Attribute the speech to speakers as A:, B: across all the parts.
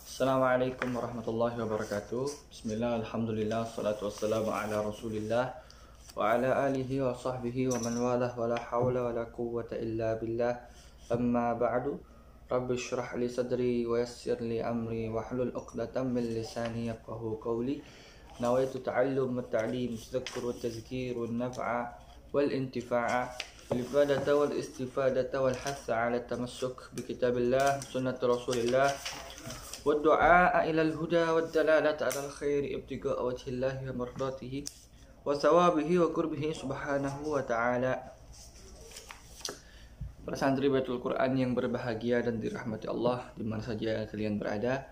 A: Assalamualaikum warahmatullahi wabarakatuh. Bismillah, alhamdulillah, salatu wassalamu ala rasulillah wa ala alihi wa sahbihi wa man walah wa la hawla wa la quwwata illa billah. Amma ba'du. Rabbi syrah li sadri wa yassir li amri wa hlul uqdatan min lisani yafqahu qawli. Nawaitu ta'allum wa ta'lim, tadhakkur wa tazkir wa naf'a wal intifa'a, الإفادة والاستفادة والحث على التمسك بكتاب الله سنة رسول الله والدعاء إلى الهدى والدلالة على الخير ابتغاء وجه الله ومرضاته وثوابه وقربه سبحانه وتعالى. Para santri Baitul Quran yang berbahagia dan dirahmati Allah di mana saja kalian berada,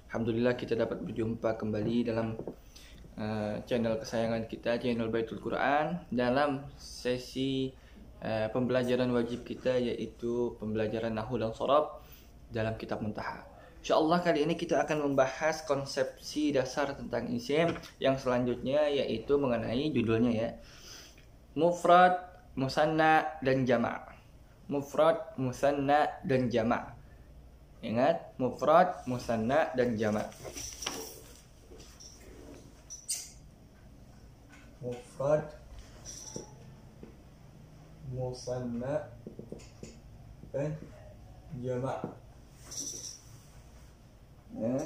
A: alhamdulillah kita dapat berjumpa kembali dalam channel kesayangan kita, channel Baitul Quran, dalam sesi pembelajaran wajib kita, yaitu pembelajaran nahwu dan shorab dalam kitab Muntaha. Insyaallah kali ini kita akan membahas konsepsi dasar tentang isim yang selanjutnya, yaitu mengenai judulnya ya, mufrad, musanna dan jama'. Mufrad, musanna dan jama'. Ingat, mufrad, musanna dan jama'. Mufrad, musanna dan jama'. Ya.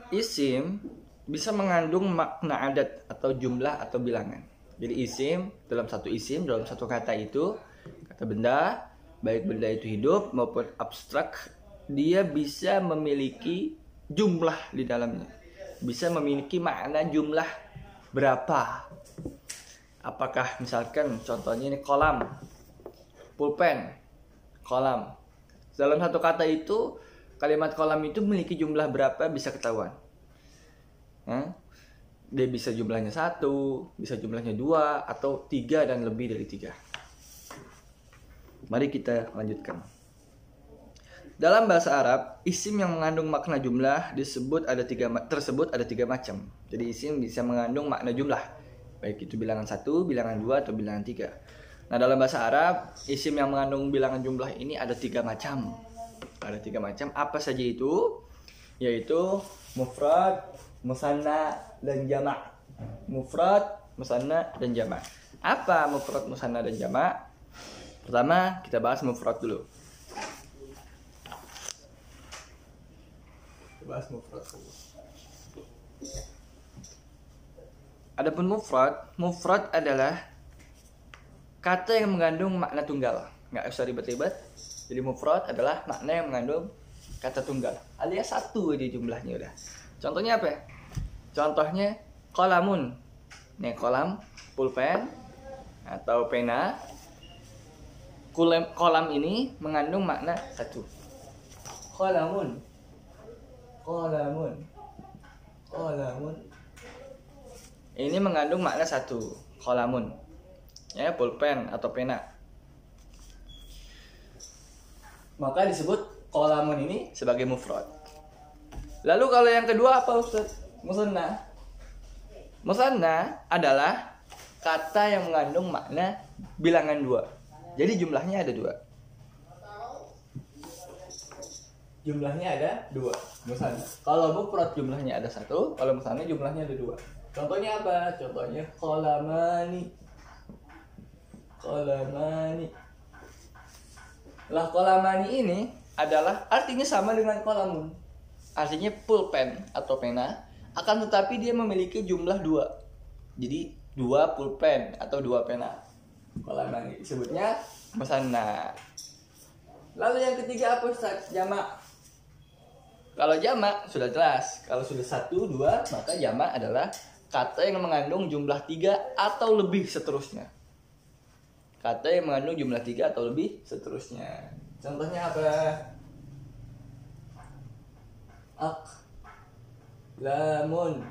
A: Isim bisa mengandung makna adat atau jumlah atau bilangan. Jadi isim, dalam satu isim, dalam satu kata itu, kata benda, baik benda itu hidup maupun abstrak, dia bisa memiliki jumlah di dalamnya, bisa memiliki makna jumlah berapa. Apakah misalkan contohnya ini kolam, pulpen, kolam. Dalam satu kata itu, kalimat kolam itu memiliki jumlah berapa bisa ketahuan. Dia bisa jumlahnya 1, bisa jumlahnya 2 atau 3 dan lebih dari 3. Mari kita lanjutkan. Dalam bahasa Arab, isim yang mengandung makna jumlah tersebut ada tiga macam. Jadi isim bisa mengandung makna jumlah, baik itu bilangan 1, bilangan 2 atau bilangan 3. Nah, dalam bahasa Arab, isim yang mengandung bilangan jumlah ini ada 3 macam. Ada 3 macam. Apa saja itu? Yaitu mufrad, musanna dan jama'. Mufrad, musanna dan jama'. Apa mufrad, musanna dan jama'? Pertama, kita bahas mufrad dulu. Bahas mufrad. Adapun mufrad adalah kata yang mengandung makna tunggal. Nggak usah ribet-ribet. Jadi mufrad adalah makna yang mengandung kata tunggal, alias 1 di jumlahnya udah. Contohnya apa? Contohnya kolamun. Nih, kolam, pulpen atau pena. Kolam ini mengandung makna 1. Kolamun. Ini mengandung makna 1, kolamun. Ya, pulpen atau pena. Maka disebut kolamun ini sebagai mufrad. Lalu kalau yang kedua apa, Ustaz? Musanna. Musanna adalah kata yang mengandung makna bilangan 2. Jadi jumlahnya ada 2. Jumlahnya ada 2. Musanna. Kalau mufrad jumlahnya ada 1, kalau musanna jumlahnya ada 2. Contohnya apa? Contohnya kolamani. Lah, kolamani ini adalah artinya sama dengan kolamun. Artinya pulpen atau pena, akan tetapi dia memiliki jumlah 2. Jadi 2 pulpen atau 2 pena. Kolamani disebutnya musanna. Lalu yang ketiga apa, Ustaz? Jama'. Kalau jama' sudah jelas. Kalau sudah 1, 2, maka jama' adalah kata yang mengandung jumlah 3 atau lebih seterusnya. Kata yang mengandung jumlah 3 atau lebih seterusnya. Contohnya apa? Aqlamun.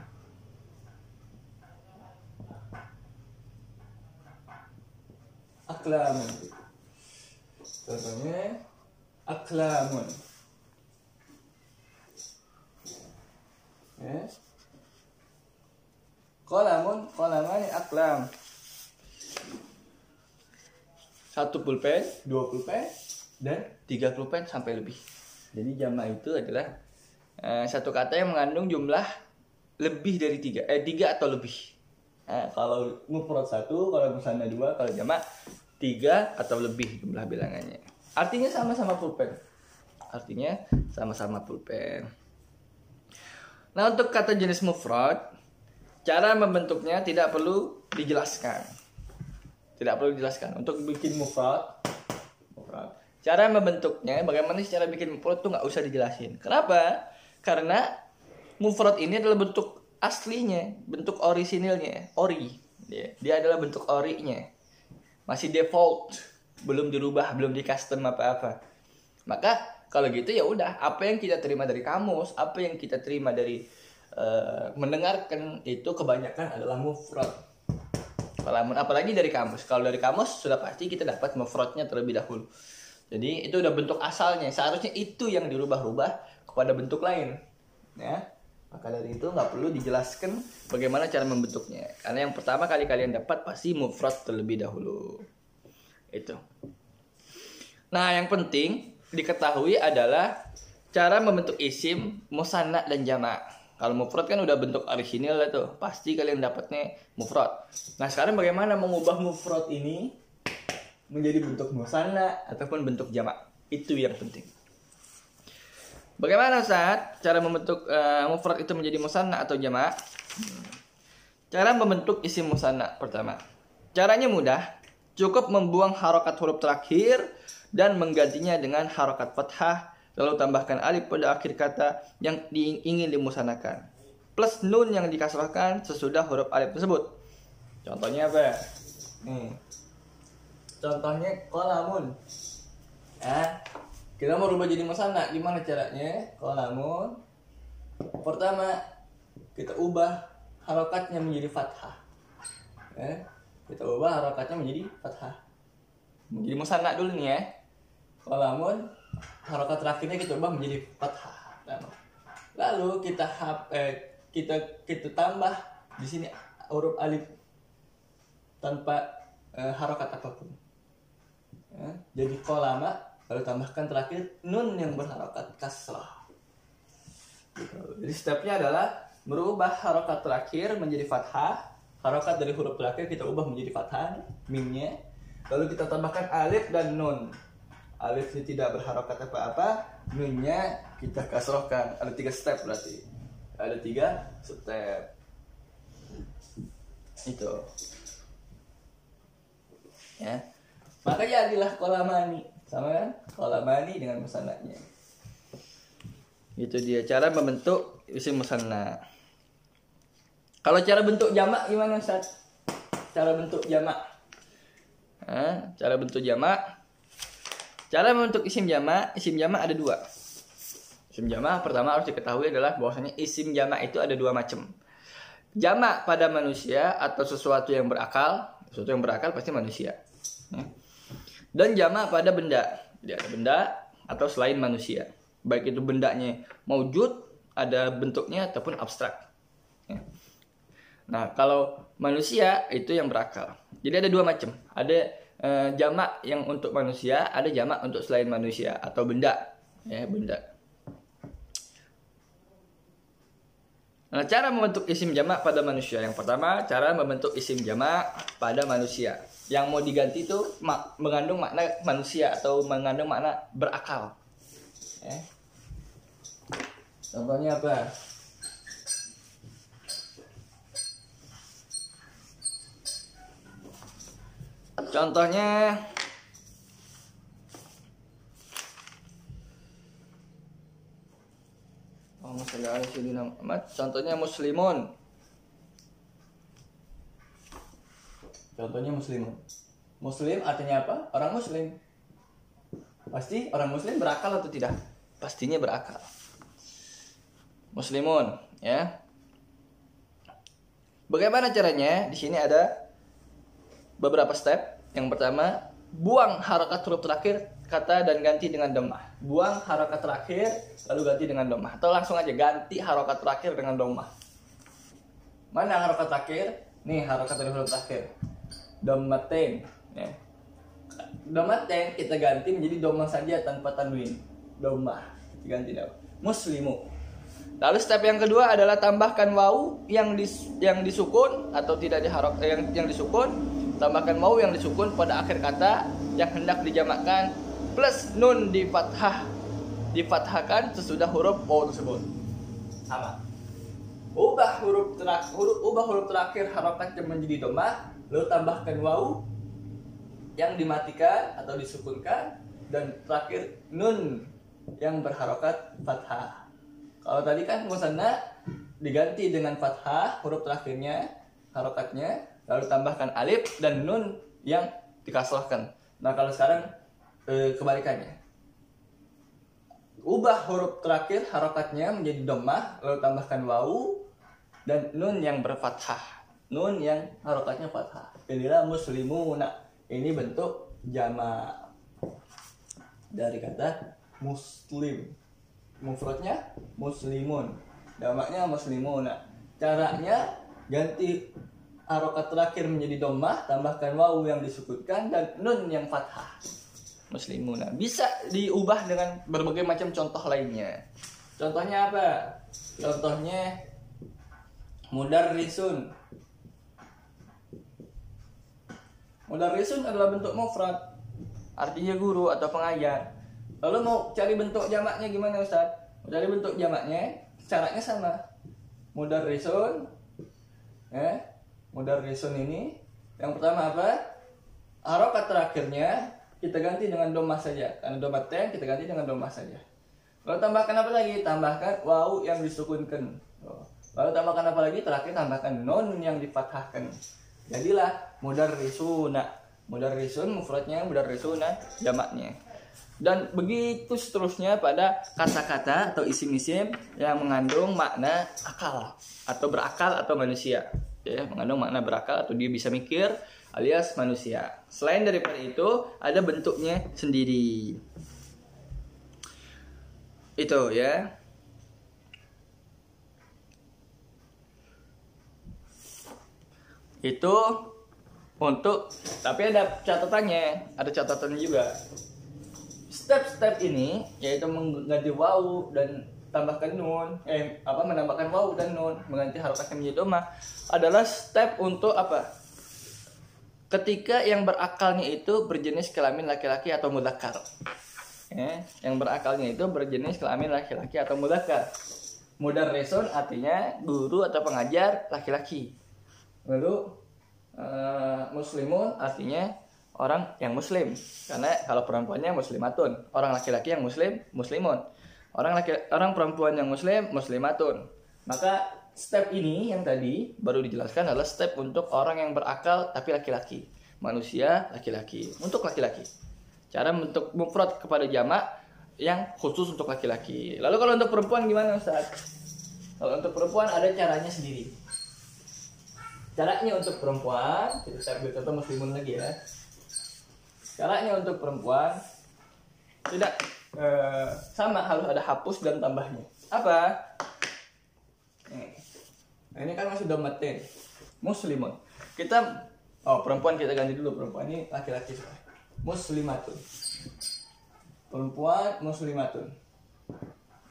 A: Contohnya aklamun. Qalamun, qalamani, aqlam. 1 pulpen, 2 pulpen, dan 3 pulpen sampai lebih. Jadi jamak itu adalah satu kata yang mengandung jumlah lebih dari 3 atau lebih. Kalau mufrad 1, kalau musanna 2, kalau jamak 3 atau lebih jumlah bilangannya. Artinya sama-sama pulpen. Nah, untuk kata jenis mufrad, cara membentuknya tidak perlu dijelaskan. Untuk bikin mufrad, cara membentuknya, bagaimana sih cara bikin mufrad tuh nggak usah dijelasin. Kenapa? Karena mufrad ini adalah bentuk aslinya, bentuk orisinilnya, dia adalah bentuk orinya, masih default, belum dirubah, belum di custom apa-apa. Maka kalau gitu ya udah, apa yang kita terima dari kamus, apa yang kita terima dari mendengarkan itu kebanyakan adalah mufrad. Apalagi dari kamus. Kalau dari kamus sudah pasti kita dapat mufradnya terlebih dahulu. Jadi itu udah bentuk asalnya. Seharusnya itu yang dirubah-rubah kepada bentuk lain. Ya. Maka dari itu nggak perlu dijelaskan bagaimana cara membentuknya. Karena yang pertama kali kalian dapat pasti mufrad terlebih dahulu. Itu. Nah, yang penting diketahui adalah cara membentuk isim, musanna dan jamak. Kalau mufrad kan udah bentuk orisinil lah tuh, pasti kalian dapatnya mufrad. Nah, sekarang bagaimana mengubah mufrad ini menjadi bentuk musanna ataupun bentuk jamak? Itu yang penting. Bagaimana saat cara membentuk mufrad itu menjadi musanna atau jamak? Cara membentuk isim musanna pertama. Caranya mudah, cukup membuang harokat huruf terakhir dan menggantinya dengan harokat fathah, lalu tambahkan alif pada akhir kata yang ingin dimusanakan, plus nun yang dikasrahkan sesudah huruf alif tersebut. Contohnya apa? Contohnya qalamun. Kita mau rubah jadi musanna, gimana caranya? Qalamun. Pertama, kita ubah harokatnya menjadi fathah. Kita ubah harokatnya menjadi fathah. Menjadi musanna dulu nih ya. Qalamun, harokat terakhirnya kita ubah menjadi fathah. Lalu kita tambah di sini huruf alif tanpa harokat apapun. Jadi qalama, lalu tambahkan terakhir nun yang berharokat kasrah. Jadi stepnya adalah merubah harokat terakhir menjadi fathah. Harokat dari huruf terakhir kita ubah menjadi fathah, mimnya. Lalu kita tambahkan alif dan nun. Alif ini tidak berharokat apa-apa, nunnya kita kasrohkan. Ada 3 step berarti. Ada 3 step. Itu. Ya. Maka jadilah qalamani. Sama kan? Qalamani dengan musannanya. Itu dia cara membentuk isim musanna. Kalau cara bentuk jamak gimana, Ustaz? Cara bentuk jamak. Cara bentuk jamak. Cara membentuk isim jamak ada 2. Isim jamak pertama harus diketahui adalah bahwasanya isim jamak itu ada 2 macam. Jamak pada manusia atau sesuatu yang berakal pasti manusia. Dan jamak pada benda. Jadi ada benda atau selain manusia. Baik itu bendanya maujud, ada bentuknya ataupun abstrak. Nah, kalau manusia itu yang berakal. Jadi ada 2 macam. Ada jamak yang untuk manusia, ada jamak untuk selain manusia atau benda, benda. Nah, cara membentuk isim jamak pada manusia. Yang pertama, cara membentuk isim jamak pada manusia. Yang mau diganti itu mengandung makna manusia atau mengandung makna berakal. Contohnya apa? Contohnya contohnya muslimun. Muslim artinya apa? Orang muslim. Pasti orang muslim berakal atau tidak? Pastinya berakal. Muslimun, ya. Bagaimana caranya? Di sini ada beberapa step. Yang pertama, buang harokat huruf terakhir kata dan ganti dengan dhammah. Buang harokat terakhir lalu ganti dengan dhammah. Atau langsung aja ganti harokat terakhir dengan dhammah. Mana harokat terakhir? Nih harokat dari huruf terakhir. Domaten. Ya. Domaten kita ganti menjadi doma saja tanpa tanwin. Doma. Diganti dong. Muslimu. Lalu step yang kedua adalah tambahkan wawu yang disukun atau tidak diharok yang disukun, tambahkan wawu yang disukun pada akhir kata yang hendak dijamakkan plus nun difathahkan sesudah huruf wawu tersebut. Sama. Ubah huruf terakhir harokat menjadi doma, lalu tambahkan wawu yang dimatikan atau disukunkan dan terakhir nun yang berharokat fathah. Kalau tadi kan musanna diganti dengan fathah huruf terakhirnya harokatnya, lalu tambahkan alif dan nun yang dikasrahkan. Nah kalau sekarang kebalikannya. Ubah huruf terakhir harokatnya menjadi dhammah, lalu tambahkan wawu dan nun yang berfathah. Nun yang harokatnya fathah. Inilah muslimuna. Ini bentuk jamak dari kata muslim. Mufradnya muslimun. Jamaknya muslimuna. Caranya ganti harokat terakhir menjadi dhammah, tambahkan wawu yang disukutkan dan nun yang fathah. Muslimuna. Bisa diubah dengan berbagai macam contoh lainnya. Contohnya apa? Contohnya mudarrisun. Mudarrisun adalah bentuk mufrad, artinya guru atau pengajar. Lalu mau cari bentuk jamaknya gimana Ustaz? Mau cari bentuk jamaknya, caranya sama. Mudarrisun. Mudarrisun ini yang pertama apa? Harokat terakhirnya kita ganti dengan dhammah saja. Karena domaten kita ganti dengan dhammah saja. Lalu tambahkan apa lagi? Tambahkan wawu yang disukunkan. Lalu tambahkan apa lagi? Terakhir tambahkan nun yang difathahkan. Jadilah mudarrisuna. Mudarrisun mufradnya, mudarrisuna jamaknya. Dan begitu seterusnya pada kata-kata atau isim-isim yang mengandung makna akal atau berakal atau manusia. Ya, mengandung makna berakal atau dia bisa mikir alias manusia. Selain daripada itu, ada bentuknya sendiri. Itu ya. Itu untuk, tapi ada catatannya, juga. Step-step ini yaitu mengganti wawu dan tambahkan nun, menambahkan wawu dan nun, mengganti harokatnya menjadi dhammah adalah step untuk apa? Ketika yang berakalnya itu berjenis kelamin laki-laki atau mudzakkar. Yang berakalnya itu berjenis kelamin laki-laki atau mudzakkar. Mudarrisun artinya guru atau pengajar laki-laki. Lalu muslimun artinya orang yang muslim. Karena kalau perempuannya muslimatun, orang laki-laki yang muslimun. Orang perempuan yang muslimatun. Maka step ini yang tadi baru dijelaskan adalah step untuk orang yang berakal tapi laki-laki. Manusia laki-laki. Untuk laki-laki. Cara bentuk mufrad kepada jamak yang khusus untuk laki-laki. Lalu kalau untuk perempuan gimana Ustaz? Kalau untuk perempuan ada caranya sendiri. Caranya untuk perempuan, kita ambil contoh muslimun lagi ya. Caranya untuk perempuan tidak sama, harus ada hapus dan tambahnya. Apa? Nah, ini kan masih domaten. Muslimun. Perempuan kita ganti dulu, perempuan ini laki-laki. Muslimatun. Perempuan muslimatun.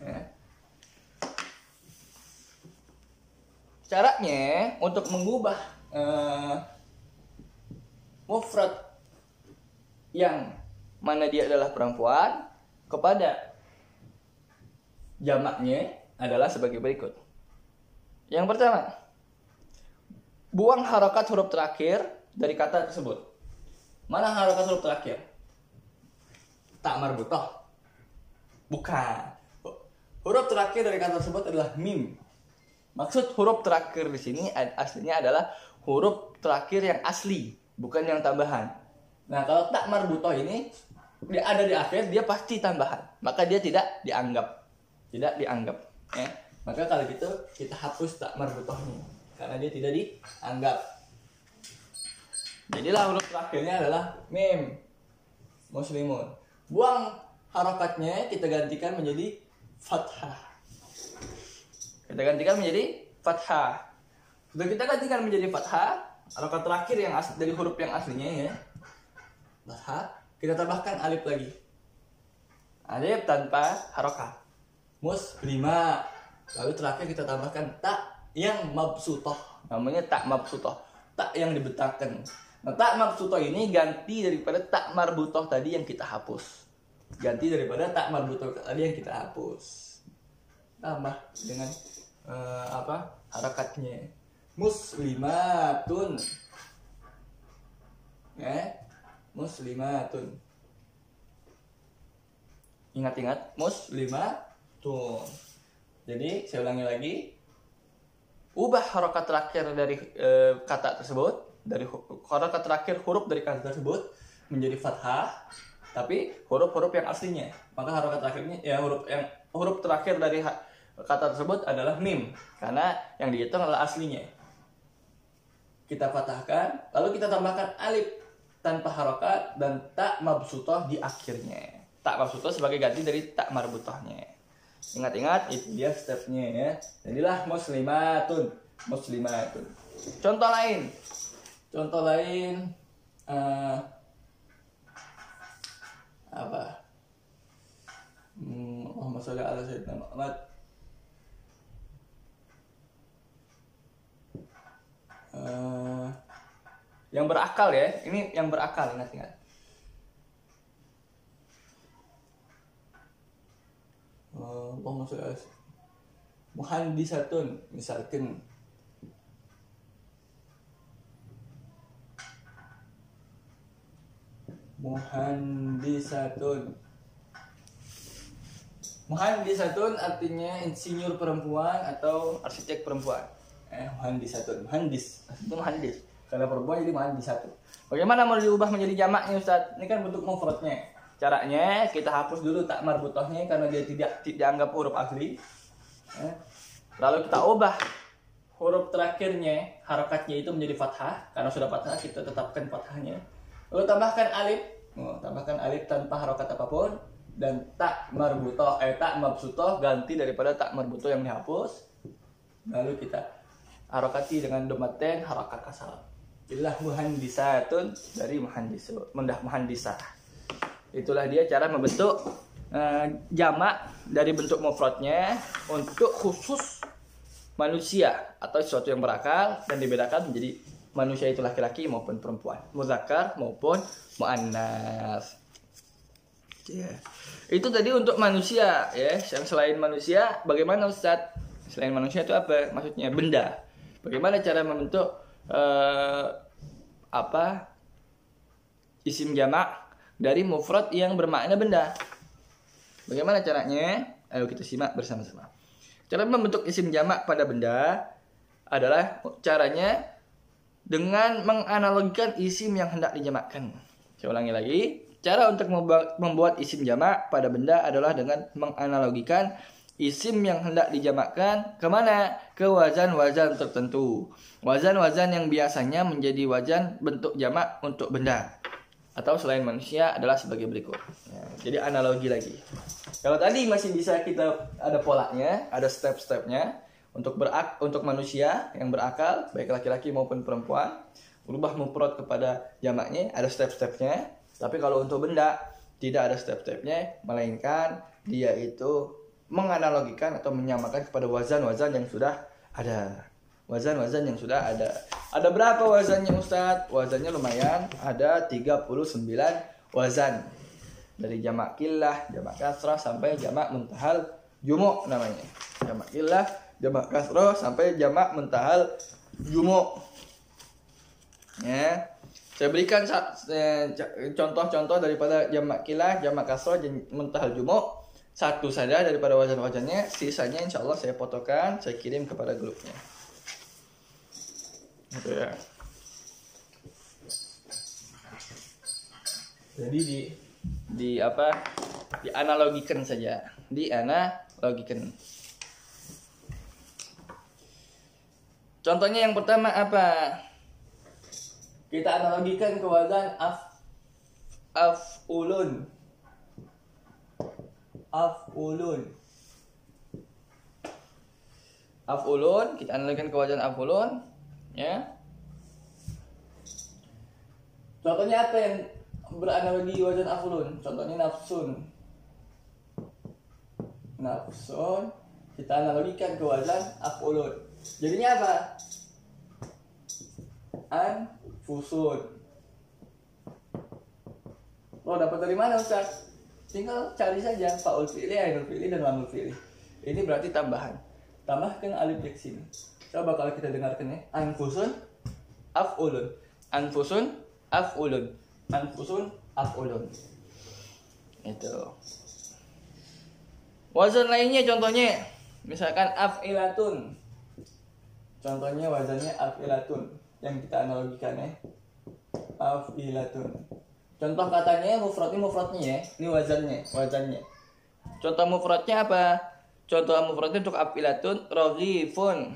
A: Ya. Caranya untuk mengubah mufrad yang mana dia adalah perempuan kepada jamaknya adalah sebagai berikut. Yang pertama, buang harokat huruf terakhir dari kata tersebut. Mana harokat huruf terakhir? Tak marbutah. Bukan. Huruf terakhir dari kata tersebut adalah mim. Maksud huruf terakhir di sini aslinya adalah huruf terakhir yang asli, bukan yang tambahan. Nah, kalau tak marbutah ini dia ada di akhir, dia pasti tambahan. Maka dia tidak dianggap. Tidak dianggap. Ya. Maka kalau gitu kita hapus tak marbutahnya karena dia tidak dianggap. Jadilah huruf terakhirnya adalah mim. Muslimun. Buang harokatnya, kita gantikan menjadi fathah. Kita gantikan menjadi fathah. Sudah kita gantikan menjadi fathah, harokat terakhir yang dari huruf yang aslinya ya. Fathah, kita tambahkan alif lagi. Alif tanpa harokat. Muslimah. Lalu terakhir kita tambahkan tak yang mabsutah. Namanya tak mabsutah. Tak yang dibentangkan. Nah, tak mabsutah ini ganti daripada tak marbutah tadi yang kita hapus. Ganti daripada tak marbutah tadi yang kita hapus. Tambah dengan harakatnya. Muslimatun. Muslimatun. Ingat-ingat, muslimatun. Jadi saya ulangi lagi. Ubah harokat terakhir dari kata tersebut, dari harokat terakhir huruf dari kata tersebut menjadi fathah, tapi huruf-huruf yang aslinya. Maka harokat terakhirnya ya huruf terakhir dari kata tersebut adalah mim, karena yang dihitung adalah aslinya. Kita fathahkan, lalu kita tambahkan alif tanpa harokat dan tak mabsutah di akhirnya. Tak mabsutah sebagai ganti dari tak marbutahnya. Ingat-ingat, itu dia stepnya ya. Jadilah muslimatun. Muslimatun. Contoh lain. Apa? Muhammad sholli ala sayyidina Muhammad. Yang berakal ya. Ini yang berakal, ingat-ingat. Muhandisatun, misalkan Muhandisatun artinya insinyur perempuan atau arsitek perempuan. Muhandisatun, muhandis karena perempuan jadi muhandisatun. Bagaimana mau diubah menjadi jamaknya Ustaz? Ini kan bentuk mufradnya. Caranya kita hapus dulu tak marbutahnya karena dia tidak dianggap huruf asli. Lalu kita ubah huruf terakhirnya, harakatnya itu menjadi fathah. Karena sudah fathah kita tetapkan fathahnya. Lalu tambahkan alif tanpa harokat apapun dan tak mabsutah ganti daripada tak marbutah yang dihapus. Lalu kita harokati dengan domaten harokat kasar. Inilah muhandisatun dari muhandisah. Itulah dia cara membentuk jamak dari bentuk mufradnya untuk khusus manusia atau sesuatu yang berakal dan dibedakan menjadi manusia itu laki-laki maupun perempuan, muzakkar maupun muannas. Ya. Itu tadi untuk manusia ya. Yang selain manusia, bagaimana Ustaz? Selain manusia itu apa? Maksudnya benda. Bagaimana cara membentuk isim jamak dari mufrad yang bermakna benda? Bagaimana caranya? Ayo kita simak bersama-sama. Cara membentuk isim jamak pada benda adalah caranya dengan menganalogikan isim yang hendak dijamakkan. Saya ulangi lagi. Cara untuk membuat isim jamak pada benda adalah dengan menganalogikan isim yang hendak dijamakkan kemana? Ke wazan-wazan tertentu. Wazan-wazan yang biasanya menjadi wazan bentuk jamak untuk benda atau selain manusia adalah sebagai berikut. Ya, jadi analogi lagi. Kalau tadi masih bisa kita ada polanya, ada step-stepnya untuk manusia yang berakal, baik laki-laki maupun perempuan, berubah mufrad kepada jamaknya ada step-stepnya. Tapi kalau untuk benda tidak ada step-stepnya, melainkan dia itu menganalogikan atau menyamakan kepada wazan-wazan yang sudah ada. Wazan-wazan yang sudah ada. Ada berapa wazannya Ustadz? Wazannya lumayan, ada 39 wazan. Dari jamak killah, jamak kasrah sampai jamak muntahal jumu' namanya. Jamak killah, jamak kasrah sampai jamak muntahal jumu'. Ya. Saya berikan contoh-contoh daripada jamak killah, jamak kasrah, muntahal jumu'. Satu saja daripada wazan-wazannya, sisanya insyaallah saya fotokan, saya kirim kepada grupnya. Ya. Jadi dianalogikan saja, dianalogikan. Contohnya yang pertama apa? Kita analogikan ke wazan af'ulun. Af'ulun, kita analogikan ke wazan af'ulun. Ya. Contohnya apa yang beranalogi wazan af'ulun? Contohnya nafsun. Nafsun kita analogikan ke wazan af'ulun. Jadinya apa? Anfusun. Lo dapat dari mana Ustaz? Tinggal cari saja fa'ul fi'li, ainul fi'li, dan lamul fi'li. Ini berarti tambahan. Tambahkan alif di sini. Coba kalau kita dengarkan ya. Anfusun af'ulun. Anfusun af'ulun. Anfusun af'ulun. Itu. Wazan lainnya contohnya misalkan af'ilatun. Contohnya wazannya af'ilatun yang kita analogikan ya. Af'ilatun. Contoh katanya mufradnya ya. Ini wazannya. Contoh mufradnya apa? Contoh mufradnya untuk af'ilatun raghifun.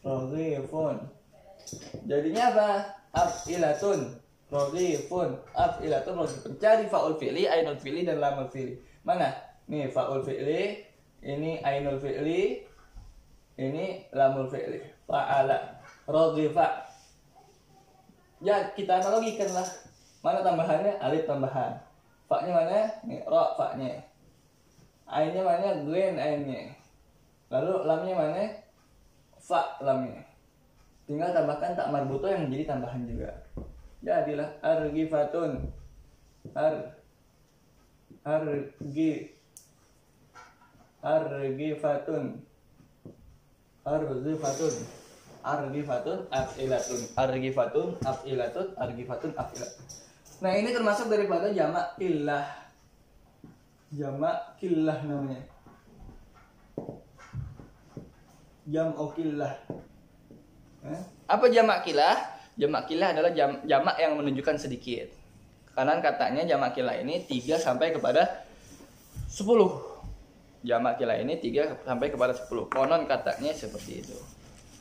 A: Raghifun. Jadinya apa? Af'ilatun raghifun. Af'ilatun raghifun. Cari fa'ul fi'li, ainul fi'li, dan lamul fi'li. Mana? Nih fa'ul fi'li, ini ainul fi'li, ini lamul fi'li. Fa'ala, raghifa. Ya kita analogikan lah. Mana tambahannya? Alif tambahan. Fa-nya mana? Nih ra fa-nya. Ainnya mana? Glen ainnya. Lalu lamnya mana? Fa lamnya. Tinggal tambahkan tak marbuto yang menjadi tambahan juga. Jadilah argifatun. Argifatun. Argifatun af'ilatun. Argifatun af'ilatun. Argifatun af'ilatun. Nah ini termasuk daripada jamak killah. Jamak killah namanya. Jam'u killah. Apa jamak killah? Jamak killah adalah jamak yang menunjukkan sedikit. Karena katanya jamak killah ini 3 sampai kepada 10. Jamak killah ini 3 sampai kepada 10. Konon katanya seperti itu.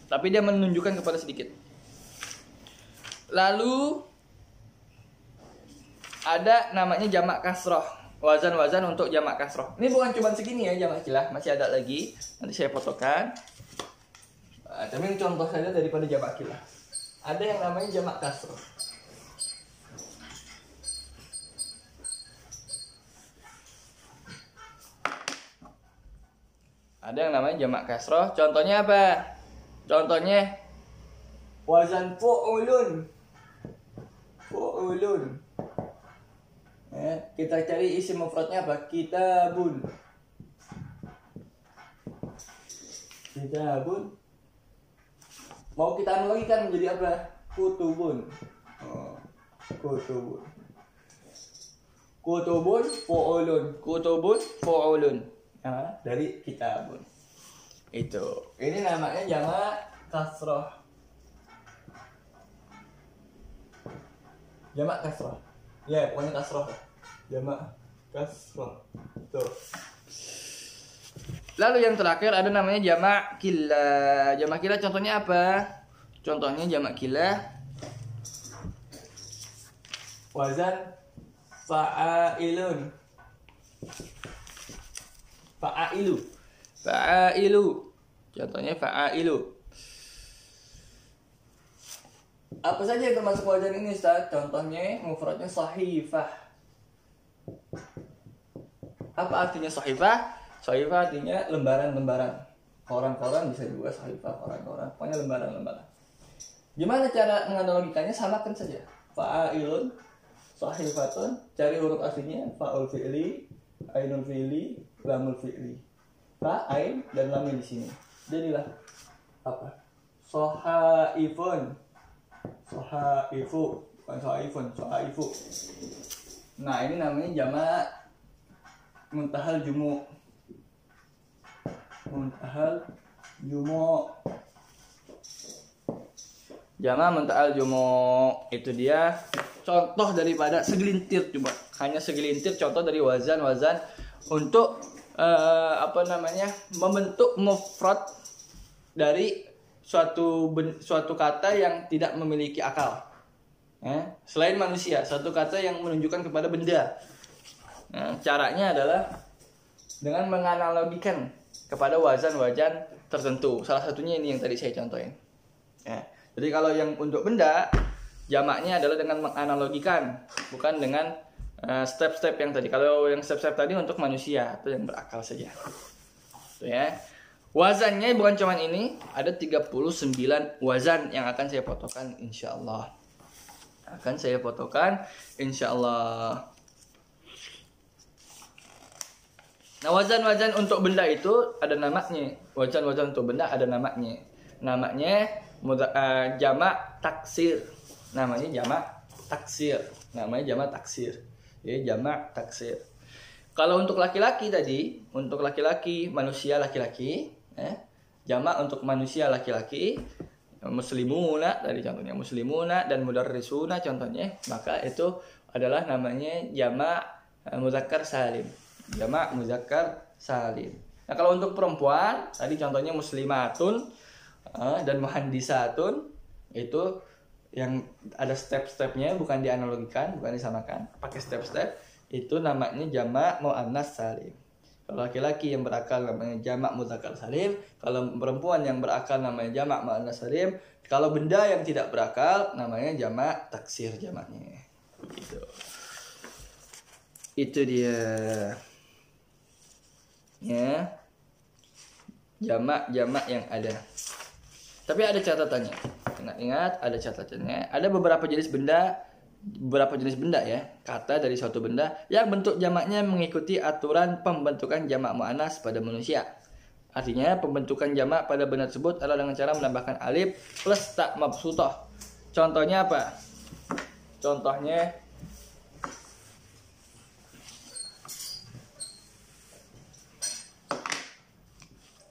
A: Tapi dia menunjukkan kepada sedikit. Lalu ada namanya jamak kasroh. Wazan-wazan untuk jamak kasroh. Ini bukan cuma segini ya jamak killah, masih ada lagi. Nanti saya fotokan. Tapi ini contoh saja daripada jamak killah. Ada yang namanya jamak kasroh. Ada yang namanya jamak kasroh. Contohnya apa? Contohnya wazan fu'ulun. Fu'ulun. Ya, kita cari isim mufradnya apa? Kitabun. Kitabun. Mau kita analogikan menjadi apa? Kutubun. Kutubun. Kutubun fu'ulun. Kutubun fu'ulun. Ya, dari kitabun. Itu. Ini namanya jamak kasroh. Jamak kasroh. Ya, pokoknya kasroh. Jamak kasroh. Tuh. Lalu yang terakhir ada namanya jamak killah. Jamak killah contohnya apa? Contohnya jamak killah wazan fa'ailun. Fa'ailu. Fa'ailu. Contohnya fa'ailu. Apa saja yang termasuk wazan ini Ustaz? Contohnya mufradnya sahifah. Apa artinya sahifah? Sahifah artinya lembaran-lembaran. Koran-koran bisa juga sahifah, koran-koran. Pokoknya lembaran-lembaran. Gimana cara menganalogikannya? Samakan saja. Fa'ailun, sahifatun. Cari huruf aslinya. Fa'ul fi'li, ainul fi'li, lamul fi'li. Fa'ain dan lam di sini. Jadilah apa? Sohaifun. Sohaifu. Bukan sohaifun, sohaifu. Nah ini namanya jamak muntahal jumu. Muntahal jumu. Jamak muntahal jumu. Itu dia contoh daripada segelintir, coba hanya segelintir contoh dari wazan-wazan untuk membentuk mufrad dari suatu kata yang tidak memiliki akal. Selain manusia, satu kata yang menunjukkan kepada benda. Caranya adalah dengan menganalogikan kepada wazan-wazan tertentu. Salah satunya ini yang tadi saya contohin. Ya. Jadi kalau yang untuk benda, jamaknya adalah dengan menganalogikan, bukan dengan step-step yang tadi. Kalau yang step-step tadi untuk manusia atau yang berakal saja. Tuh ya. Wazannya bukan cuma ini, ada 39 wazan yang akan saya fotokan insyaallah. Akan saya fotokan insyaallah. Nah, wazan-wazan untuk benda itu ada namanya. Wazan-wazan untuk benda ada namanya. Namanya jamak taksir. Namanya jamak taksir. Ya, jamak taksir. Kalau untuk laki-laki tadi, untuk laki-laki, manusia laki-laki, jamak untuk manusia laki-laki, muslimuna tadi contohnya, muslimuna dan mudarrisuna contohnya, maka itu adalah namanya jamak muzakkar salim. Jamak muzakkar salim. Nah, kalau untuk perempuan, tadi contohnya muslimatun dan muhandisatun, itu yang ada step-stepnya, bukan dianalogikan, bukan disamakan, pakai step-step, itu namanya jamak muannas salim. Kalau laki-laki yang berakal namanya jamak muzakkar salim, kalau perempuan yang berakal namanya jamak muannas salim, kalau benda yang tidak berakal namanya jamak taksir jamaknya. Begitu. Itu dia. Ya, jamak-jamak yang ada. Tapi ada catatannya. Ingat, ada catatannya. Ada beberapa jenis benda ya, kata dari suatu benda yang bentuk jamaknya mengikuti aturan pembentukan jamak muannas pada manusia. Artinya pembentukan jamak pada benda tersebut adalah dengan cara menambahkan alif plus tak mabsutah. Contohnya apa? Contohnya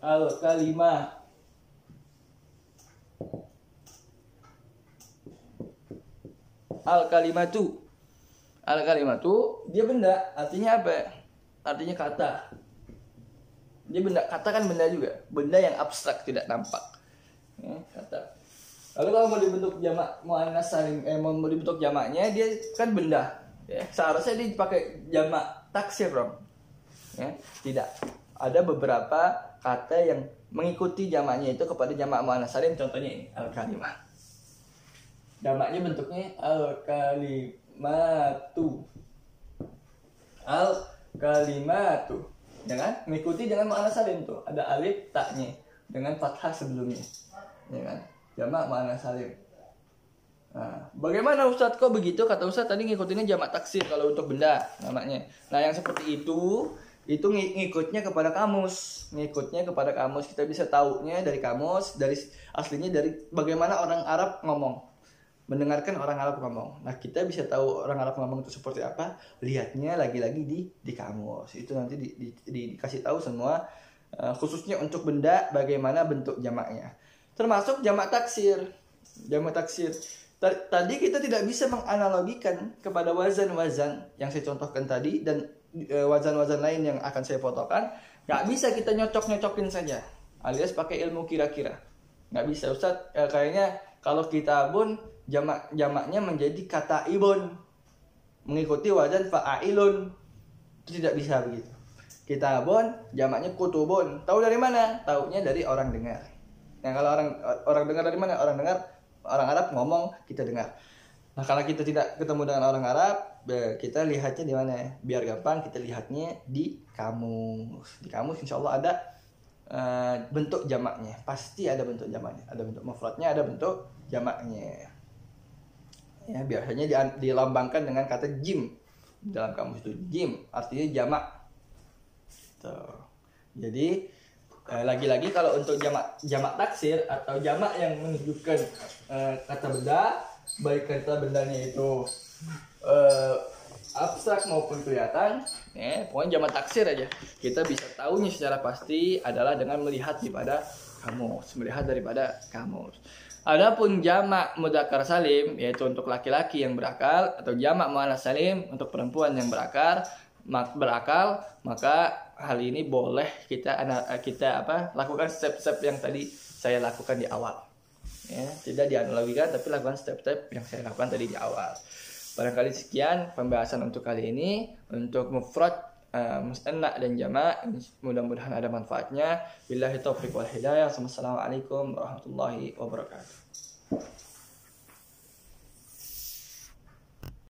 A: al-kalimah. Al-kalimatu. Al-kalimatu dia benda, artinya apa? Artinya kata. Dia benda, kata kan benda juga. Benda yang abstrak, tidak nampak. Ya, kata. Lalu kalau mau dibentuk jamak muannas salim, mau dibentuk jamaknya, dia kan benda. Ya, seharusnya dia dipakai jamak taksir dong. Ya, tidak. Ada beberapa kata yang mengikuti jamaknya itu kepada jamak muannas salim. Contohnya ini, al-kalimah. Jamaknya bentuknya al-kalimatu. Al-kalimatu. Ya kan? Mengikuti dengan muannas salim tuh. Ada alif taknya dengan fathah sebelumnya. Ya kan? Jamak muannas salim. Nah, bagaimana Ustadz kok begitu? Kata Ustadz tadi ngikutinnya jamak taksir kalau untuk benda namanya. Nah, yang seperti itu ngikutnya kepada kamus. Ngikutnya kepada kamus. Kita bisa taunya dari kamus, dari aslinya dari bagaimana orang Arab ngomong. Mendengarkan orang Arab ngomong. Nah, kita bisa tahu orang Arab ngomong itu seperti apa, lihatnya lagi-lagi di kamus. Itu nanti dikasih tahu semua, khususnya untuk benda bagaimana bentuk jamaknya. Termasuk jamak taksir. Jamak taksir. Tadi kita tidak bisa menganalogikan kepada wazan-wazan yang saya contohkan tadi dan wazan-wazan lain yang akan saya fotokan. Nggak bisa kita nyocok-nyocokin saja, alias pakai ilmu kira-kira. Nggak bisa, Ustadz. Kayaknya kalau kitabun jamaknya menjadi kata ibun, mengikuti wazan fa'ailun. Itu tidak bisa begitu. Kitabun jamaknya kutubun. Tahu dari mana? Taunya dari orang dengar. Nah, kalau orang dengar dari mana? Orang dengar, orang Arab ngomong, kita dengar. Nah, kalau kita tidak ketemu dengan orang Arab, kita lihatnya di mana? Biar gampang, kita lihatnya di kamus. Di kamus insya Allah ada bentuk jamaknya. Pasti ada bentuk jamaknya. Ada bentuk mufradnya, ada bentuk jamaknya. Ya, biasanya dilambangkan dengan kata jim. Dalam kamus itu jim artinya jamak. Tuh. Jadi lagi-lagi kalau untuk jamak taksir atau jamak yang menunjukkan kata benda, baik kata bendanya itu abstrak maupun kelihatan, pokoknya jamak taksir aja. Kita bisa tahunya secara pasti adalah dengan melihat daripada kamus. Adapun jamak mudzakkar salim, yaitu untuk laki-laki yang berakal, atau jamak muannas salim untuk perempuan yang berakal, maka hal ini boleh kita lakukan step-step yang tadi saya lakukan di awal. Ya, tidak dianalogikan, tapi lakukan step-step yang saya lakukan tadi di awal. Barangkali sekian pembahasan untuk kali ini. Untuk mufrad musannad dan jamak. Mudah-mudahan ada manfaatnya. Billahi taufiq wal hidayah. Wassalamualaikum warahmatullahi wabarakatuh.